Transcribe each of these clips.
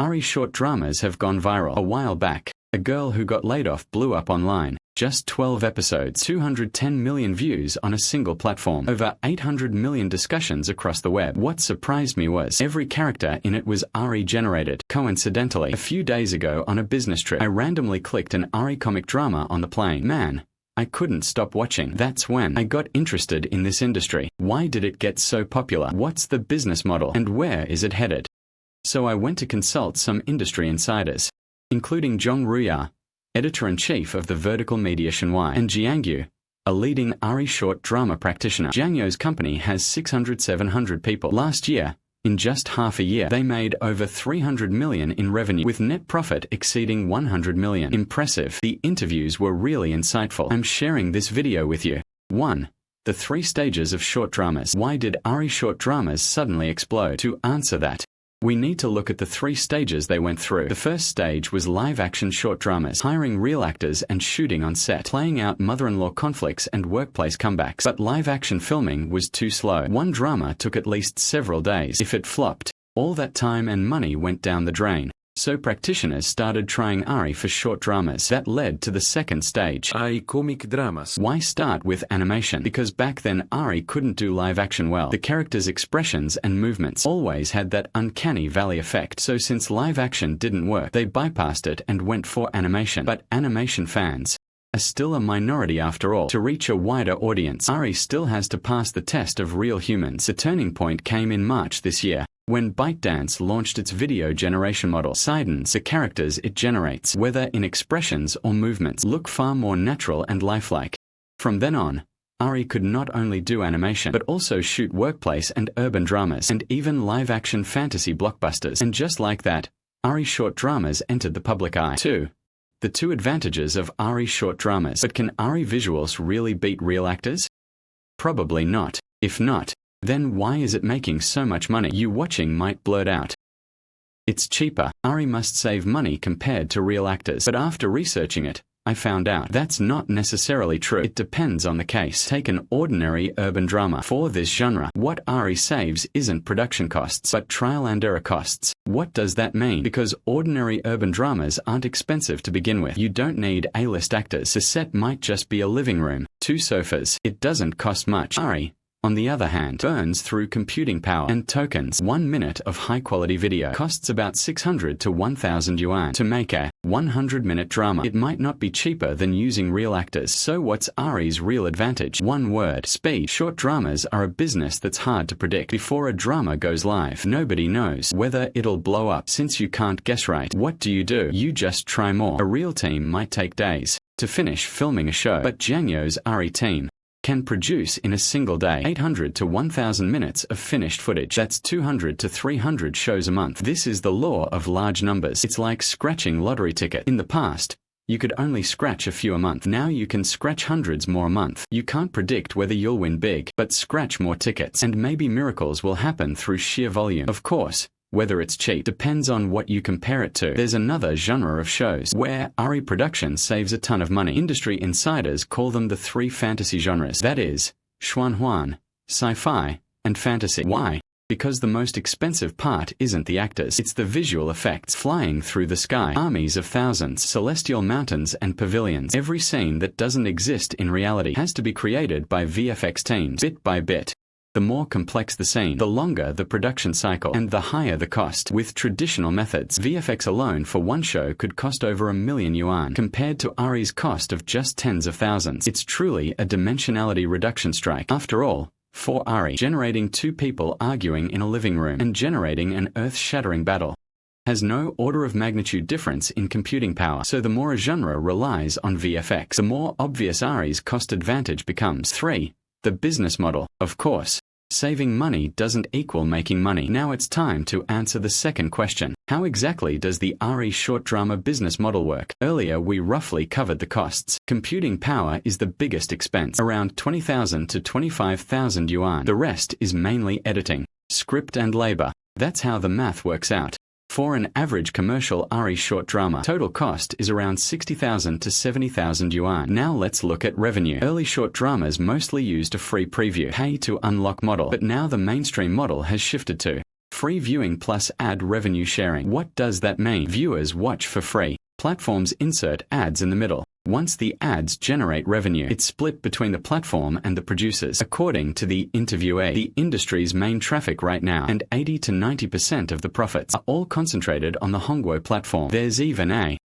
Ari short dramas have gone viral. A while back, a girl who got laid off blew up online. Just 12 episodes, 210 million views on a single platform, over 800 million discussions across the web. What surprised me was every character in it was Ari generated. Coincidentally, a few days ago on a business trip, I randomly clicked an Ari comic drama on the plane. Man, I couldn't stop watching. That's when I got interested in this industry. Why did it get so popular? What's the business model? And where is it headed? So I went to consult some industry insiders, including Zhong Ruya, editor-in-chief of the vertical media Shenhua, and Jiang Yu, a leading Ari short drama practitioner. Jiang Yu's company has 600-700 people. Last year, in just half a year, they made over 300 million in revenue, with net profit exceeding 100 million. Impressive. The interviews were really insightful. I'm sharing this video with you. 1. The 3 stages of short dramas. Why did Ari short dramas suddenly explode? To answer that, we need to look at the 3 stages they went through. The first stage was live-action short dramas, hiring real actors and shooting on set, playing out mother-in-law conflicts and workplace comebacks. But live-action filming was too slow. One drama took at least several days. If it flopped, all that time and money went down the drain. So practitioners started trying Ari for short dramas. That led to the second stage, Ai comic dramas. Why start with animation? Because back then Ari couldn't do live action well. The characters' expressions and movements always had that uncanny valley effect. So since live action didn't work, they bypassed it and went for animation. But animation fans are still a minority after all. To reach a wider audience, Ari still has to pass the test of real humans. The turning point came in March this year, when ByteDance launched its video generation model. Sidens, the characters it generates, whether in expressions or movements, look far more natural and lifelike. From then on, Ari could not only do animation, but also shoot workplace and urban dramas, and even live-action fantasy blockbusters. And just like that, Ari short dramas entered the public eye. 2. The 2 advantages of Ari short dramas. But can Ari visuals really beat real actors? Probably not. If not, then why is it making so much money? You watching might blurt out, it's cheaper. Ari must save money compared to real actors. But after researching it, I found out that's not necessarily true. It depends on the case. Take an ordinary urban drama. For this genre, what Ari saves isn't production costs, but trial and error costs. What does that mean? Because ordinary urban dramas aren't expensive to begin with. You don't need A-list actors. The set might just be a living room, 2 sofas. It doesn't cost much. Ari, on the other hand, burns through computing power and tokens. 1 minute of high-quality video costs about 600 to 1,000 yuan. To make a 100-minute drama, it might not be cheaper than using real actors. So what's Ari's real advantage? 1 word: speed. Short dramas are a business that's hard to predict. Before a drama goes live, nobody knows whether it'll blow up. Since you can't guess right, what do? You just try more. A real team might take days to finish filming a show, but Jiang Yu's Ari team can produce in a single day 800 to 1,000 minutes of finished footage. That's 200 to 300 shows a month. This is the law of large numbers. It's like scratching lottery ticket. In the past, you could only scratch a few a month. Now you can scratch hundreds more a month. You can't predict whether you'll win big, but scratch more tickets, and maybe miracles will happen through sheer volume. Of course, whether it's cheap depends on what you compare it to. There's another genre of shows where Ari production saves a ton of money. Industry insiders call them the 3 fantasy genres. That is, xuanhuan, sci-fi, and fantasy. Why? Because the most expensive part isn't the actors, it's the visual effects. Flying through the sky, armies of thousands, celestial mountains and pavilions. Every scene that doesn't exist in reality has to be created by VFX teams, bit by bit. The more complex the scene, the longer the production cycle, and the higher the cost. With traditional methods, VFX alone for one show could cost over 1 million yuan, compared to Ari's cost of just tens of thousands. It's truly a dimensionality reduction strike. After all, for Ari, generating 2 people arguing in a living room and generating an earth-shattering battle has no order of magnitude difference in computing power. So the more a genre relies on VFX, the more obvious Ari's cost advantage becomes. 3. The business model. Of course, saving money doesn't equal making money. Now it's time to answer the second question. How exactly does the Ari short drama business model work? Earlier we roughly covered the costs. Computing power is the biggest expense, around 20,000 to 25,000 yuan. The rest is mainly editing, script and labor. That's how the math works out. For an average commercial Ari short drama, total cost is around 60,000 to 70,000 yuan. Now let's look at revenue. Early short dramas mostly used a free preview, pay to unlock model, but now the mainstream model has shifted to free viewing plus ad revenue sharing. What does that mean? Viewers watch for free. Platforms insert ads in the middle. Once the ads generate revenue, it's split between the platform and the producers. According to the interviewee, the industry's main traffic right now, and 80 to 90% of the profits, are all concentrated on the Hongguo platform. There's even a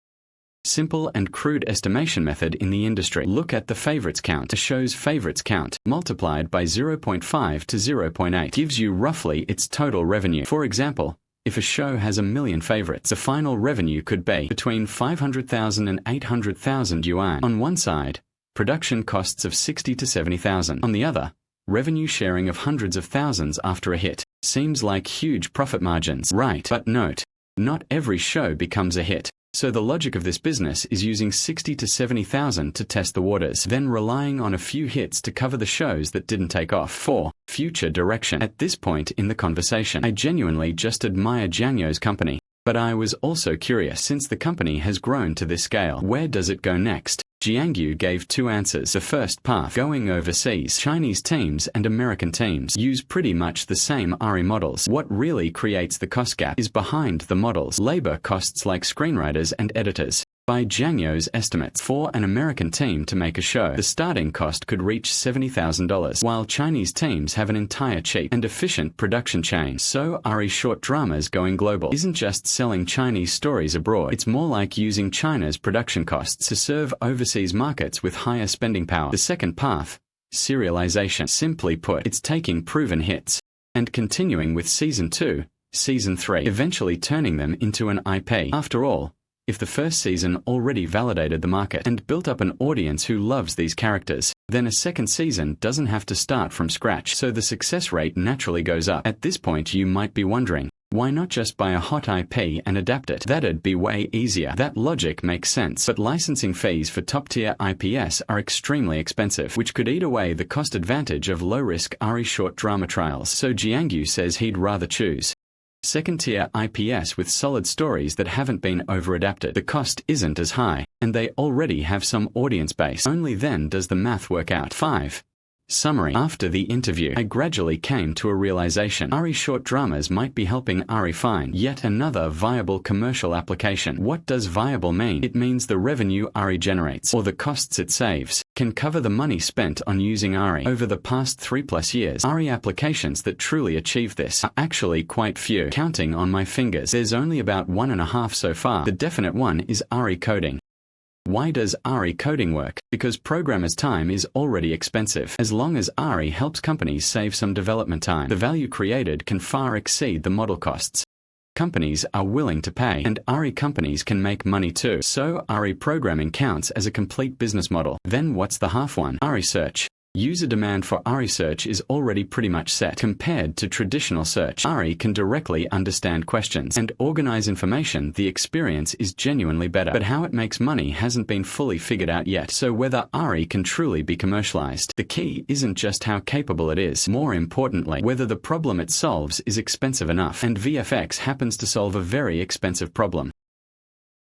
simple and crude estimation method in the industry. Look at the favorites count. A show's favorites count, multiplied by 0.5 to 0.8, gives you roughly its total revenue. For example, if a show has 1 million favorites, the final revenue could be between 500,000 and 800,000 yuan. On one side, production costs of 60 to 70,000. On the other, revenue sharing of hundreds of thousands after a hit. Seems like huge profit margins, right? But note, not every show becomes a hit. So the logic of this business is using 60 to 70,000 to test the waters, then relying on a few hits to cover the shows that didn't take off. 4. Future direction. At this point in the conversation, I genuinely just admire Jiang You's company. But I was also curious, since the company has grown to this scale, where does it go next? Jiang Yu gave 2 answers. The first path, going overseas. Chinese teams and American teams use pretty much the same ARI models. What really creates the cost gap is behind the models. Labor costs like screenwriters and editors. By Jiang You's estimates, for an American team to make a show, the starting cost could reach $70,000, while Chinese teams have an entire cheap and efficient production chain. So ARI short dramas going global isn't just selling Chinese stories abroad, it's more like using China's production costs to serve overseas markets with higher spending power. The second path, serialization. Simply put, it's taking proven hits and continuing with Season 2, Season 3, eventually turning them into an IP. After all, if the first season already validated the market and built up an audience who loves these characters, then a second season doesn't have to start from scratch, so the success rate naturally goes up. At this point you might be wondering, why not just buy a hot IP and adapt it? That'd be way easier. That logic makes sense, but licensing fees for top-tier IPs are extremely expensive, which could eat away the cost advantage of low-risk ARI short drama trials. So Jiang Yu says he'd rather choose second-tier IPs with solid stories that haven't been over-adapted. The cost isn't as high, and they already have some audience base. Only then does the math work out. 5. Summary. After the interview, I gradually came to a realization. ARI short dramas might be helping ARI find yet another viable commercial application. What does viable mean? It means the revenue ARI generates, or the costs it saves, can cover the money spent on using ARI. Over the past 3+ years, ARI applications that truly achieve this are actually quite few. Counting on my fingers, there's only about 1.5 so far. The definite one is ARI coding. Why does ARI coding work? Because programmers' time is already expensive. As long as ARI helps companies save some development time, the value created can far exceed the model costs. Companies are willing to pay, and ARI companies can make money too. So ARI programming counts as a complete business model. Then what's the half one? ARI search. User demand for ARI search is already pretty much set. Compared to traditional search, ARI can directly understand questions and organize information. The experience is genuinely better. But how it makes money hasn't been fully figured out yet. So whether ARI can truly be commercialized, the key isn't just how capable it is. More importantly, whether the problem it solves is expensive enough. And VFX happens to solve a very expensive problem.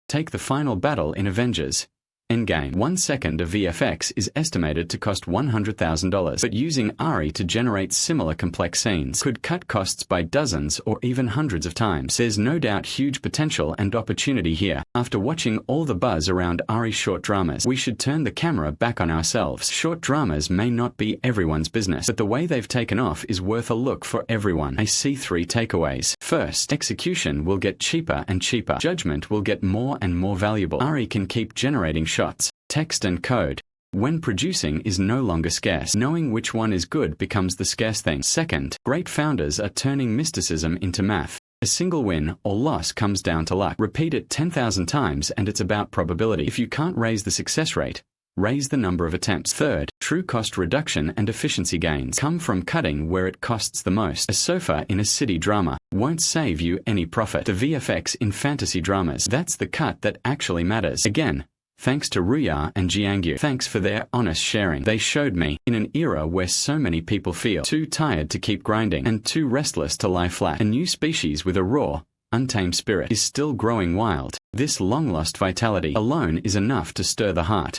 Take the final battle in Avengers Endgame. 1 second of VFX is estimated to cost $100,000, but using ARI to generate similar complex scenes could cut costs by dozens or even hundreds of times. There's no doubt huge potential and opportunity here. After watching all the buzz around ARI short dramas, we should turn the camera back on ourselves. Short dramas may not be everyone's business, but the way they've taken off is worth a look for everyone. I see 3 takeaways. First, execution will get cheaper and cheaper. Judgment will get more and more valuable. ARI can keep generating shots, text and code. When producing is no longer scarce, knowing which one is good becomes the scarce thing. Second, great founders are turning mysticism into math. A single win or loss comes down to luck. Repeat it 10,000 times and it's about probability. If you can't raise the success rate, raise the number of attempts. Third, true cost reduction and efficiency gains come from cutting where it costs the most. A sofa in a city drama won't save you any profit. The VFX in fantasy dramas, that's the cut that actually matters. Again, thanks to Ruya and Jiang Yu. Thanks for their honest sharing. They showed me, in an era where so many people feel too tired to keep grinding and too restless to lie flat, a new species with a raw, untamed spirit is still growing wild. This long-lost vitality alone is enough to stir the heart.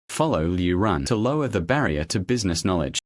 Follow Liu Run to lower the barrier to business knowledge.